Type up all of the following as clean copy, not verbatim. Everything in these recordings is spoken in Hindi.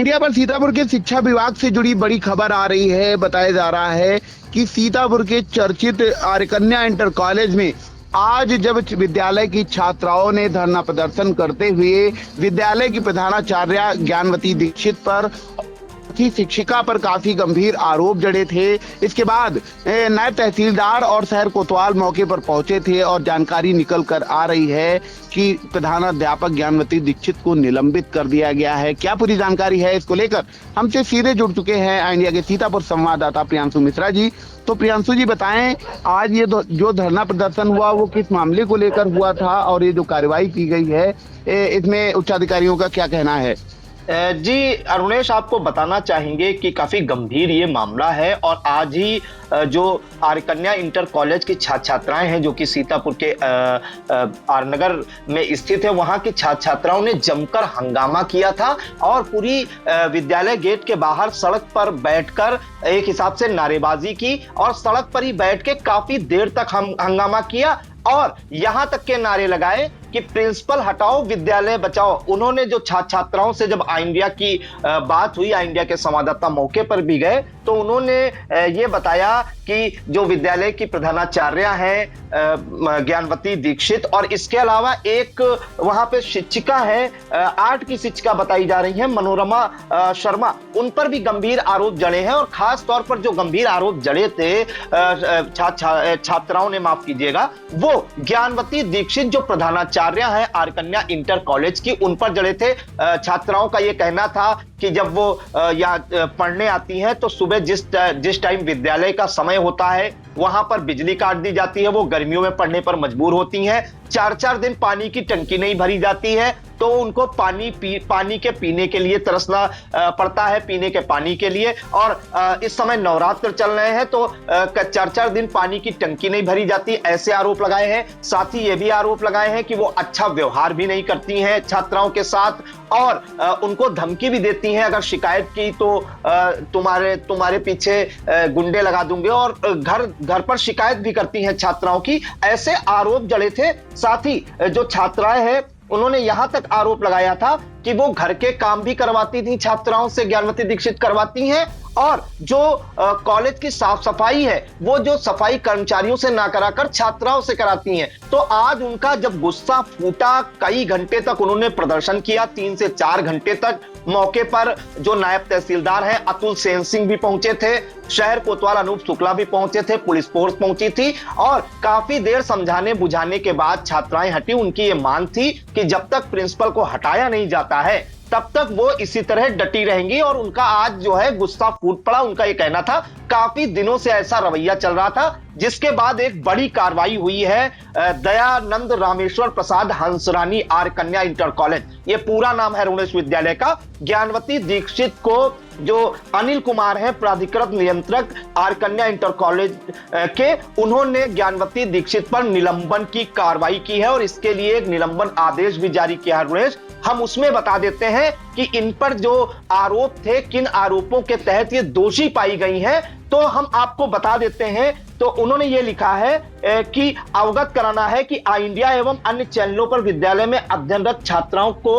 इंडिया पर सीतापुर के शिक्षा विभाग से जुड़ी बड़ी खबर आ रही है। बताया जा रहा है कि सीतापुर के चर्चित आर्यकन्या इंटर कॉलेज में आज जब विद्यालय की छात्राओं ने धरना प्रदर्शन करते हुए विद्यालय की प्रधानाचार्य ज्ञानवती दीक्षित पर की शिक्षिका पर काफी गंभीर आरोप जड़े थे। इसके बाद नायब तहसीलदार और शहर कोतवाल मौके पर पहुंचे थे और जानकारी निकल कर आ रही है कि प्रधानाध्यापक ज्ञानवती दीक्षित को निलंबित कर दिया गया है। क्या पूरी जानकारी है, इसको लेकर हमसे सीधे जुड़ चुके हैं इंडिया के सीतापुर संवाददाता प्रियांशु मिश्रा जी। तो प्रियांशु जी बताएं, आज ये जो धरना प्रदर्शन हुआ वो किस मामले को लेकर हुआ था और ये जो कार्रवाई की गई है इसमें उच्चाधिकारियों का क्या कहना है? जी अरुणेश, आपको बताना चाहेंगे कि काफी गंभीर ये मामला है और आज ही जो आर्यकन्या इंटर कॉलेज की छात्र छात्राएं हैं जो कि सीतापुर के आरनगर में स्थित है, वहां की छात्र छात्राओं ने जमकर हंगामा किया था और पूरी विद्यालय गेट के बाहर सड़क पर बैठकर एक हिसाब से नारेबाजी की और सड़क पर ही बैठ के काफी देर तक हंगामा किया और यहां तक के नारे लगाए कि प्रिंसिपल हटाओ, विद्यालय बचाओ। उन्होंने जो छात्र छात्राओं से जब आई इंडिया की बात हुई, आई इंडिया के संवाददाता मौके पर भी गए तो उन्होंने ये बताया कि जो विद्यालय की प्रधानाचार्य हैं ज्ञानवती दीक्षित और इसके अलावा एक वहां पे शिक्षिका है, आर्ट की शिक्षिका बताई जा रही है मनोरमा शर्मा, उन पर भी गंभीर आरोप जड़े हैं और खास तौर पर जो गंभीर आरोप जड़े थे छात्राओं ने, माफ कीजिएगा, वो ज्ञानवती दीक्षित जो प्रधानाचार्य है आर्यकन्या इंटर कॉलेज की, उन पर जड़े थे। छात्राओं का यह कहना था कि जब वो यहाँ पढ़ने आती हैं तो सुबह जिस टाइम विद्यालय का समय होता है वहां पर बिजली काट दी जाती है, वो गर्मियों में पढ़ने पर मजबूर होती हैं। 4-4 दिन पानी की टंकी नहीं भरी जाती है तो उनको पानी के पीने के लिए तरसना पड़ता है, पीने के पानी के लिए। और इस समय नवरात्र चल रहे हैं तो 4-4 दिन पानी की टंकी नहीं भरी जाती, ऐसे आरोप लगाए हैं। साथ ही ये भी आरोप लगाए हैं कि वो अच्छा व्यवहार भी नहीं करती हैं छात्राओं के साथ और उनको धमकी भी देती हैं, अगर शिकायत की तो तुम्हारे पीछे गुंडे लगा दूंगे, और घर पर शिकायत भी करती हैं छात्राओं की। ऐसे आरोप जड़े थे। साथ ही जो छात्राएं हैं उन्होंने यहां तक आरोप लगाया था कि वो घर के काम भी करवाती थी छात्राओं से, ज्ञानवती दीक्षित करवाती हैं, और जो कॉलेज की साफ सफाई है वो जो सफाई कर्मचारियों से ना कराकर छात्राओं से कराती हैं। तो आज उनका जब गुस्सा फूटा, कई घंटे तक उन्होंने प्रदर्शन किया, 3 से 4 घंटे तक। मौके पर जो नायब तहसीलदार हैं अतुल सेन सिंह भी पहुंचे थे, शहर कोतवाल अनूप शुक्ला भी पहुंचे थे, पुलिस फोर्स पहुंची थी और काफी देर समझाने बुझाने के बाद छात्राएं हटी। उनकी ये मांग थी कि जब तक प्रिंसिपल को हटाया नहीं जाता है तब तक वो इसी तरह डटी रहेंगी और उनका आज जो है गुस्सा फूट पड़ा। उनका ये कहना था, काफी दिनों से ऐसा रवैया चल रहा था, जिसके बाद एक बड़ी कार्रवाई हुई है। दयानंद रामेश्वर प्रसाद हंसरानी आर्यकन्या इंटर कॉलेज, ये पूरा नाम है रुणेश विद्यालय का। ज्ञानवती दीक्षित को जो अनिल कुमार है प्राधिकृत नियंत्रक आर्यकन्या इंटर कॉलेज के, उन्होंने ज्ञानवती दीक्षित पर निलंबन की कार्रवाई की है और इसके लिए एक निलंबन आदेश भी जारी किया है। रुणेश, हम उसमें बता देते हैं कि इन पर जो आरोप थे, किन आरोपों के तहत ये दोषी पाई गई हैं, तो हम आपको बता देते हैं। तो उन्होंने ये लिखा है कि अवगत कराना है कि आई इंडिया एवं अन्य चैनलों पर विद्यालय में अध्ययनरत छात्राओं को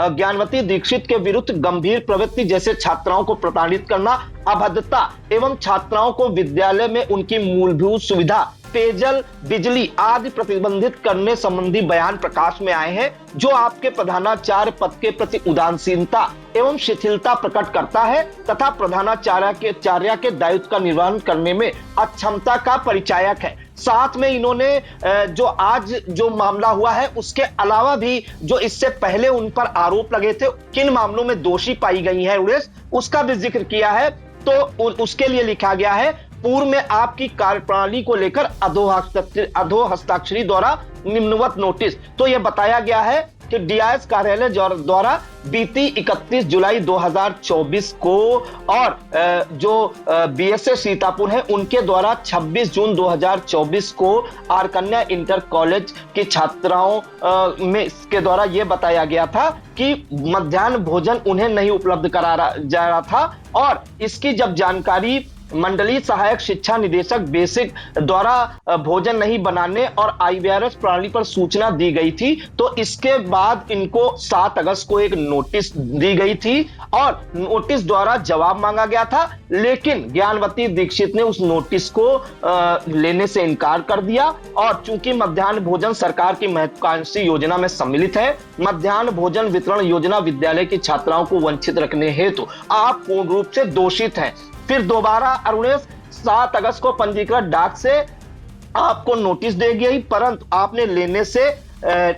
ज्ञानवती दीक्षित के विरुद्ध गंभीर प्रवृत्ति जैसे छात्राओं को प्रताड़ित करना, अभद्रता एवं छात्राओं को विद्यालय में उनकी मूलभूत सुविधा पेयजल, बिजली आदि प्रतिबंधित करने संबंधी बयान प्रकाश में आए हैं, जो आपके प्रधानाचार्य पद के प्रति उदासीनता एवं शिथिलता प्रकट करता है तथा प्रधानाचार्य के दायित्व का निर्वहन करने में अक्षमता का परिचायक है। साथ में इन्होंने जो आज जो मामला हुआ है उसके अलावा भी जो इससे पहले उन पर आरोप लगे थे, किन मामलों में दोषी पाई गई है उड़ेस, उसका भी जिक्र किया है। तो उसके लिए लिखा गया है, पूर्व में आपकी कार्यप्रणाली को लेकर अधो हस्ताक्षरी द्वारा निम्नवत नोटिस। तो यह बताया गया है कि डीआईएस कार्यालय द्वारा बीती 31 जुलाई 2024 को और जो बीएसए सीतापुर है उनके द्वारा 26 जून 2024 को आर्यकन्या इंटर कॉलेज की छात्राओं में के द्वारा यह बताया गया था कि मध्याह्न भोजन उन्हें नहीं उपलब्ध कराया जा रहा था और इसकी जब जानकारी मंडलीय सहायक शिक्षा निदेशक बेसिक द्वारा भोजन नहीं बनाने और IVRS प्रणाली पर सूचना दी गई थी। तो इसके बाद इनको 7 अगस्त को एक नोटिस दी गई थी और नोटिस द्वारा जवाब मांगा गया था, लेकिन ज्ञानवती दीक्षित ने उस नोटिस को लेने से इनकार कर दिया। और चूंकि मध्याह्न भोजन सरकार की महत्वाकांक्षी योजना में सम्मिलित है, मध्याह्न भोजन वितरण योजना विद्यालय की छात्राओं को वंचित रखने हेतु आप पूर्ण रूप से दोषित हैं। फिर दोबारा अरुणेश 7 अगस्त को पंजीकृत डाक से आपको नोटिस दे गई, परंतु आपने लेने से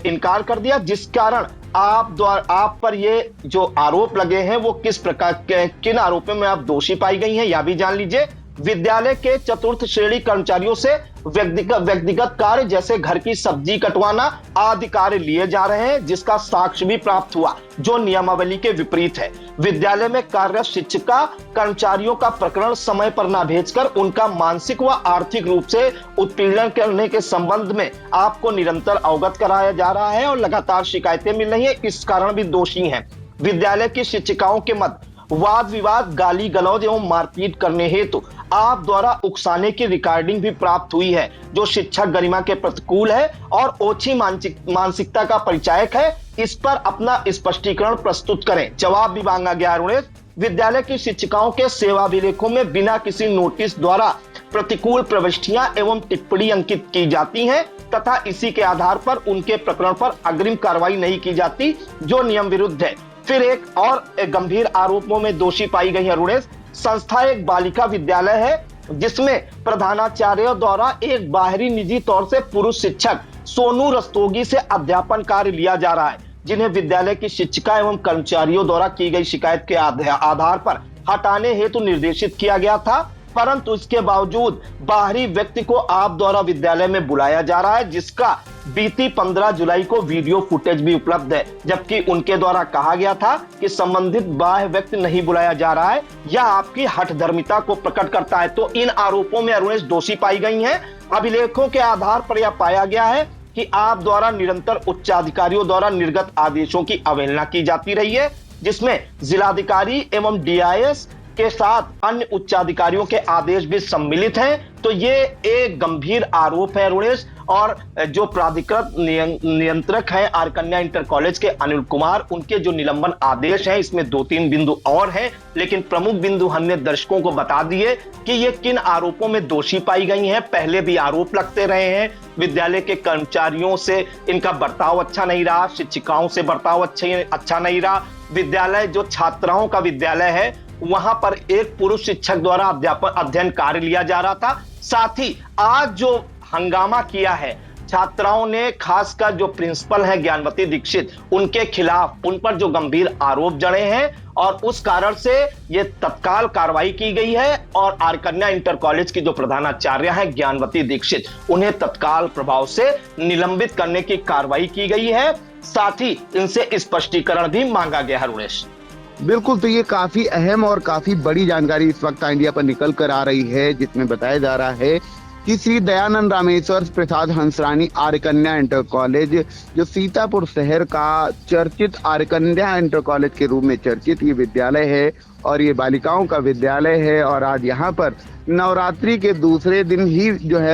इनकार कर दिया, जिस कारण आप पर ये जो आरोप लगे हैं वो किस प्रकार के, किन आरोपों में आप दोषी पाई गई हैं यह भी जान लीजिए। विद्यालय के चतुर्थ श्रेणी कर्मचारियों से व्यक्तिगत कार्य जैसे घर की सब्जी कटवाना आदि कार्य लिए जा रहे हैं, जिसका साक्ष्य भी प्राप्त हुआ जो नियमावली के विपरीत है। विद्यालय में कार्यरत शिक्षिका कर्मचारियों का प्रकरण समय पर न भेजकर उनका मानसिक व आर्थिक रूप से उत्पीड़न करने के संबंध में आपको निरंतर अवगत कराया जा रहा है और लगातार शिकायतें मिल रही है, इस कारण भी दोषी हैं। विद्यालय की शिक्षिकाओं के मध्य वाद विवाद, गाली गलौज एवं मारपीट करने हेतु आप द्वारा उकसाने की रिकॉर्डिंग भी प्राप्त हुई है, जो शिक्षक गरिमा के प्रतिकूल है और ओछी मानसिकता का परिचायक है। इस पर अपना स्पष्टीकरण प्रस्तुत करें। जवाब भी मांगा गया है। विद्यालय की शिक्षिकाओं के सेवाभिलेखों में बिना किसी नोटिस द्वारा प्रतिकूल प्रविष्टियां एवं टिप्पणी अंकित की जाती हैं तथा इसी के आधार पर उनके प्रकरण पर अग्रिम कार्रवाई नहीं की जाती, जो नियम विरुद्ध है। फिर एक गंभीर आरोपों में दोषी पाई गई अरुणेश। संस्था एक बालिका विद्यालय है जिसमें प्रधानाचार्य द्वारा एक बाहरी निजी तौर से पुरुष शिक्षक सोनू रस्तोगी से अध्यापन कार्य लिया जा रहा है, जिन्हें विद्यालय की शिक्षिका एवं कर्मचारियों द्वारा की गई शिकायत के आधार पर हटाने हेतु निर्देशित किया गया था, परंतु इसके बावजूद बाहरी व्यक्ति को आप द्वारा विद्यालय में बुलाया जा रहा है, जिसका बीती 15 जुलाई को वीडियो फुटेज भी उपलब्ध है, जबकि उनके द्वारा कहा गया था कि संबंधित बाह्य व्यक्ति नहीं बुलाया जा रहा है। यह आपकी हठधर्मिता को प्रकट करता है। तो इन आरोपों में अरुणेश दोषी पाई गई हैं। अभिलेखों के आधार पर यह पाया गया है कि आप द्वारा निरंतर उच्चाधिकारियों द्वारा निर्गत आदेशों की अवहेलना की जाती रही है, जिसमें जिलाधिकारी एवं DIS के साथ अन्य उच्चाधिकारियों के आदेश भी सम्मिलित हैं। तो ये एक गंभीर आरोप है अरुणेश। और जो प्राधिकृत नियंत्रक है आर्यकन्या इंटर कॉलेज के अनिल कुमार, उनके जो निलंबन आदेश हैं इसमें 2-3 बिंदु और हैं, लेकिन प्रमुख बिंदु हमने दर्शकों को बता दिए कि ये किन आरोपों में दोषी पाई गई हैं। पहले भी आरोप लगते रहे हैं, विद्यालय के कर्मचारियों से इनका बर्ताव अच्छा नहीं रहा, शिक्षिकाओं से बर्ताव अच्छा नहीं रहा। विद्यालय जो छात्राओं का विद्यालय है वहां पर एक पुरुष शिक्षक द्वारा अध्ययन कार्य लिया जा रहा था। साथ ही आज जो हंगामा किया है छात्राओं ने, खासकर जो प्रिंसिपल है ज्ञानवती दीक्षित, उनके खिलाफ उन पर जो गंभीर आरोप जड़े हैं और उस कारण से ये तत्काल कार्रवाई की गई है और आर्यकन्या इंटर कॉलेज की जो प्रधानाचार्य है ज्ञानवती दीक्षित, उन्हें तत्काल प्रभाव से निलंबित करने की कार्रवाई की गई है। साथ ही इनसे स्पष्टीकरण भी मांगा गया है अरुणेश। बिल्कुल, तो ये काफी अहम और काफी बड़ी जानकारी इस वक्त इंडिया पर निकल कर आ रही है, जिसमें बताया जा रहा है कि श्री दयानंद रामेश्वर प्रसाद हंसरानी आर्यकन्या इंटर कॉलेज, जो सीतापुर शहर का चर्चित आर्यकन्या इंटर कॉलेज के रूप में चर्चित ये विद्यालय है और ये बालिकाओं का विद्यालय है। और आज यहाँ पर नवरात्रि के दूसरे दिन ही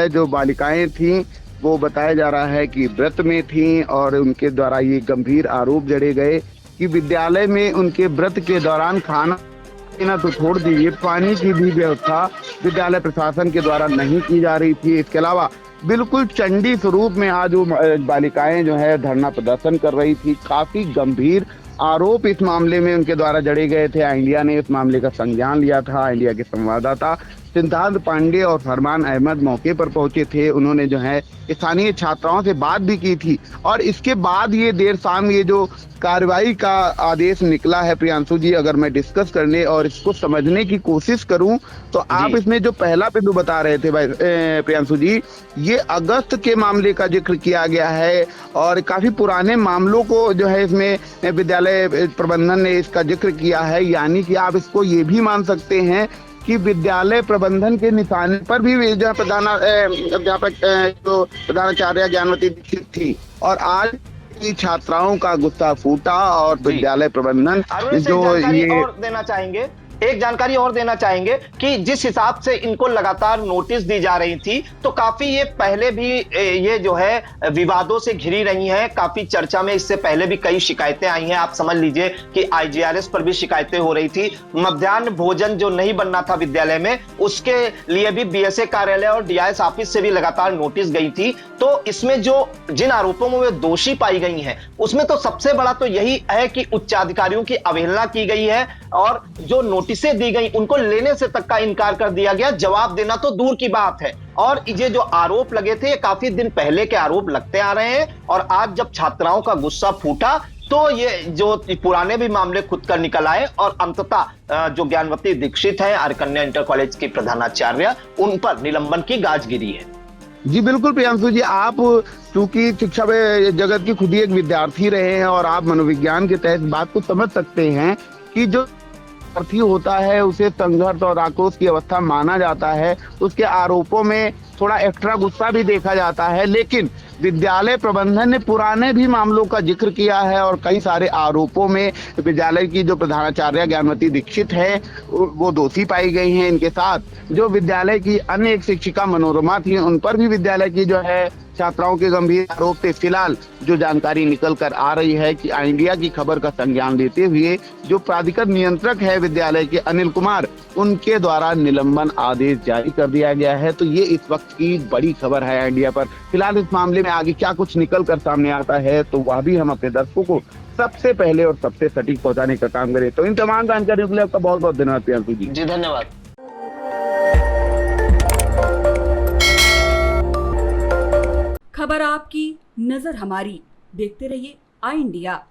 जो बालिकाएं थीं वो बताया जा रहा है कि व्रत में थीं और उनके द्वारा ये गंभीर आरोप जड़े गए कि विद्यालय में उनके व्रत के दौरान खाना पीना तो छोड़ दीजिए, पानी की भी व्यवस्था विद्यालय प्रशासन के द्वारा नहीं की जा रही थी। इसके अलावा बिल्कुल चंडी स्वरूप में आज वो बालिकाएं धरना प्रदर्शन कर रही थी। काफी गंभीर आरोप इस मामले में उनके द्वारा जड़े गए थे। इंडिया ने इस मामले का संज्ञान लिया था। इंडिया के संवाददाता सिद्धांत पांडे और फरमान अहमद मौके पर पहुंचे थे। उन्होंने स्थानीय छात्राओं से बात भी की थी और इसके बाद ये देर शाम ये जो कार्रवाई का आदेश निकला है, प्रियांशु जी, अगर मैं डिस्कस करने और इसको समझने की कोशिश करूं तो आप इसमें जो पहला बिंदु बता रहे थे भाई प्रियांशु जी, ये अगस्त के मामले का जिक्र किया गया है और काफी पुराने मामलों को इसमें विद्यालय प्रबंधन ने इसका जिक्र किया है। यानी कि आप इसको ये भी मान सकते हैं कि विद्यालय प्रबंधन के निशाने पर भी प्रधानाचार्य ज्ञानवती दीक्षित थी और आज की छात्राओं का गुस्सा फूटा और विद्यालय प्रबंधन जो ये और देना चाहेंगे एक जानकारी और देना चाहेंगे कि जिस हिसाब से इनको लगातार नोटिस दी जा रही थी, तो काफी ये पहले भी ये जो है विवादों से घिरी रही हैं, काफी चर्चा में इससे पहले भी कई शिकायतें आई हैं। आप समझ लीजिए कि आईजीआरएस पर भी शिकायतें हो रही थी, मध्याह्न भोजन जो नहीं बनना था विद्यालय में, उसके लिए भी बीएसए कार्यालय और डीआईएस ऑफिस से भी लगातार नोटिस गई थी। तो इसमें जो जिन आरोपों में वे दोषी पाई गई हैं, उसमें तो सबसे बड़ा तो यही है कि उच्चाधिकारियों की अवहेलना की गई है और जो नोटिसें दी गई उनको लेने से तक का इनकार कर दिया गया, जवाब देना तो दूर की बात है। और ये जो आरोप लगे थे, ये काफी दिन पहले के आरोप लगते आ रहे हैं और आज जब छात्राओं का गुस्सा फूटा तो ये जो पुराने भी मामले खुद कर निकल आए और अंततः जो ज्ञानवती दीक्षित है आर्य कन्या इंटर कॉलेज की प्रधानाचार्य, उन पर निलंबन की गाज गिरी है। जी बिल्कुल प्रियांशु जी, आप चूंकि शिक्षा जगत की खुद ही एक विद्यार्थी रहे हैं और आप मनोविज्ञान के तहत बात को समझ सकते हैं कि जो विद्यार्थी होता है उसे संघर्ष और आक्रोश की अवस्था माना जाता है, उसके आरोपों में थोड़ा एक्स्ट्रा गुस्सा भी देखा जाता है। लेकिन विद्यालय प्रबंधन ने पुराने भी मामलों का जिक्र किया है और कई सारे आरोपों में विद्यालय की जो प्रधानाचार्य ज्ञानवती दीक्षित है वो दोषी पाई गई हैं। इनके साथ जो विद्यालय की अन्य एक शिक्षिका मनोरमा थी, उन पर भी विद्यालय की जो है छात्राओं के गंभीर आरोप थे। फिलहाल जो जानकारी निकल कर आ रही है कि इंडिया की खबर का संज्ञान लेते हुए जो प्राधिकृत नियंत्रक है विद्यालय के अनिल कुमार, उनके द्वारा निलंबन आदेश जारी कर दिया गया है। तो ये इस वक्त की बड़ी खबर है इंडिया पर। फिलहाल इस मामले में आगे क्या कुछ निकल कर सामने आता है तो वह भी हम अपने दर्शकों को सबसे पहले और सबसे सटीक पहुंचाने का काम करें। तो इन तमाम जानकारियों के लिए आपका बहुत बहुत धन्यवाद प्रियांशु जी। जी धन्यवाद। खबर आपकी, नजर हमारी। देखते रहिए आई इंडिया।